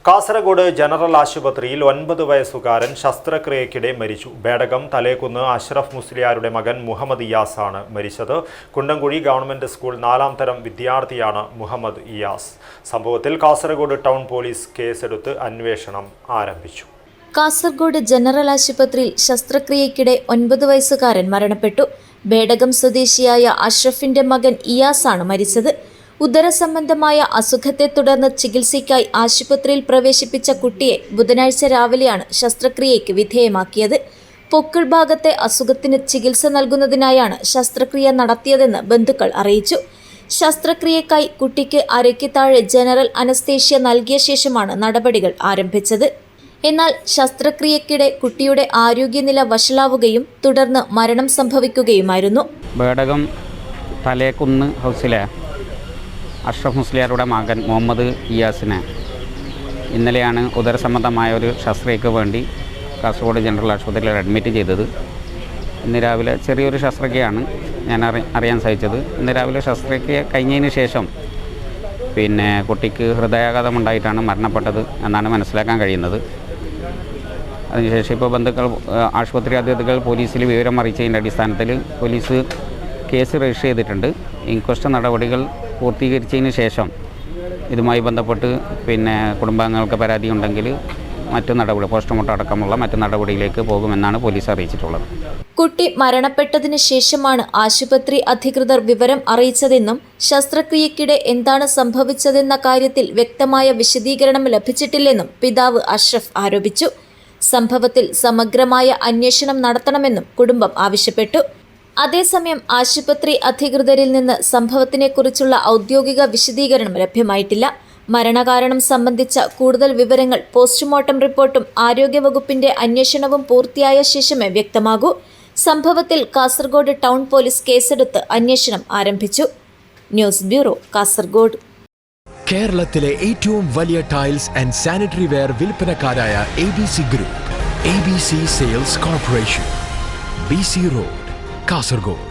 Kasaragod general ആശുപത്രിയിൽ 9 വയസ്സുകാരൻ ശസ്ത്രക്രിയയ്ക്കിടെ മരിച്ചു. ബേഡകം തലേക്കുന്ന് അഷ്റഫ് മുസ്ലിയാരുടെ മകൻ മുഹമ്മദ് ഇയാസാണ് മരിച്ചത്. കുണ്ടംകുഴി ഗവൺമെന്റ് സ്കൂൾ 4ാം തരം വിദ്യാർത്ഥിയാണ് മുഹമ്മദ് ഇയാസ്. സംഭവത്തിൽ കാസർഗോഡ് ടൗൺ പോലീസ് കേസെടുത്ത് അന്വേഷണം ആരംഭിച്ചു. കാസർഗോഡ് ജനറൽ ആശുപത്രിയിൽ ശസ്ത്രക്രിയയ്ക്കിടെ 9 വയസ്സുകാരൻ മരണപ്പെട്ടു. ബേഡകം സ്വദേശിയായ അഷ്റഫിന്റെ മകൻ ഇയാസാണ് മരിച്ചത്. ഉദരസംബന്ധമായ അസുഖത്തെ തുടർന്ന് ചികിത്സയ്ക്കായി ആശുപത്രിയിൽ പ്രവേശിപ്പിച്ച കുട്ടിയെ ബുധനാഴ്ച രാവിലെയാണ് ശസ്ത്രക്രിയയ്ക്ക് വിധേയമാക്കിയത്. പൊക്കിൾ ഭാഗത്തെ അസുഖത്തിന് ചികിത്സ നൽകുന്നതിനായാണ് ശസ്ത്രക്രിയ നടത്തിയതെന്ന് ബന്ധുക്കൾ അറിയിച്ചു. ശസ്ത്രക്രിയയ്ക്കായി കുട്ടിക്ക് അരയ്ക്ക് താഴെ ജനറൽ അനസ്തേഷ്യ നൽകിയ ശേഷമാണ് നടപടികൾ ആരംഭിച്ചത്. എന്നാൽ ശസ്ത്രക്രിയയ്ക്കിടെ കുട്ടിയുടെ ആരോഗ്യനില വഷളാവുകയും തുടർന്ന് മരണം സംഭവിക്കുകയുമായിരുന്നു. ബേഡകം തലേക്കുന്ന് ഹൗസിലെ അഷ്റഫ് മുസ്ലിയാരുടെ മകൻ മുഹമ്മദ് ഇയാസിനെ ഇന്നലെയാണ് ഉദരസംബന്ധമായ ഒരു ശസ്ത്രക്രിയയ്ക്ക് വേണ്ടി കാസർഗോഡ് ജനറൽ ആശുപത്രിയിൽ അഡ്മിറ്റ് ചെയ്തത്. ഇന്ന് രാവിലെ ചെറിയൊരു ശസ്ത്രക്രിയയാണ് ഞാൻ അറിയാൻ സാധിച്ചത്. ഇന്ന് രാവിലെ ശസ്ത്രക്രിയ കഴിഞ്ഞതിന് ശേഷം കുട്ടിക്ക് ഹൃദയാഘാതമുണ്ടായിട്ടാണ് മരണപ്പെട്ടത് എന്നാണ് മനസ്സിലാക്കാൻ കഴിയുന്നത്. അതിനുശേഷം ഇപ്പോൾ ബന്ധുക്കൾ ആശുപത്രി അധികൃതർ പോലീസിൽ വിവരം അറിയിച്ചതിൻ്റെ അടിസ്ഥാനത്തിൽ പോലീസ് കേസ് രജിസ്റ്റർ ചെയ്തിട്ടുണ്ട്. ഇൻക്വസ്റ്റ് നടപടികൾ പൂർത്തീകരിച്ചതിന് ശേഷം ഇതുമായി ബന്ധപ്പെട്ട് കുടുംബാംഗങ്ങൾക്ക് പരാതി ഉണ്ടെങ്കിൽ മറ്റു നടപടി പോസ്റ്റ്മോർട്ടം അടക്കമുള്ള മറ്റു നടപടിയിലേക്ക് പോകുമെന്നാണ് പോലീസ് അറിയിച്ചിട്ടുള്ളത്. കുട്ടി മരണപ്പെട്ടതിന് ശേഷമാണ് ആശുപത്രി അധികൃതർ വിവരം അറിയിച്ചതെന്നും ശസ്ത്രക്രിയയ്ക്കിടെ എന്താണ് സംഭവിച്ചതെന്ന കാര്യത്തിൽ വ്യക്തമായ വിശദീകരണം ലഭിച്ചിട്ടില്ലെന്നും പിതാവ് അഷ്റഫ് ആരോപിച്ചു. സംഭവത്തിൽ സമഗ്രമായ അന്വേഷണം നടത്തണമെന്നും കുടുംബം ആവശ്യപ്പെട്ടു. അതേസമയം ആശുപത്രി അധികൃതരിൽ നിന്ന് സംഭവത്തിനെക്കുറിച്ചുള്ള ഔദ്യോഗിക വിശദീകരണം ലഭ്യമായിട്ടില്ല. മരണകാരണം സംബന്ധിച്ച കൂടുതൽ വിവരങ്ങൾ പോസ്റ്റ്മോർട്ടം റിപ്പോർട്ടും ആരോഗ്യവകുപ്പിന്റെ അന്വേഷണവും പൂർത്തിയായ ശേഷമേ വ്യക്തമാകൂ. സംഭവത്തിൽ കാസർഗോഡ് ടൗൺ പോലീസ് കേസെടുത്ത് അന്വേഷണം ആരംഭിച്ചു. News bureau, Kasaragod. കേരളത്തിലെ ഏറ്റവും വലിയ ടൈൽസ് ആൻഡ് സാനിറ്ററി വെയർ വിൽപ്പനക്കാരായ ABC group, ABC sales corporation, BC road, Kasaragod.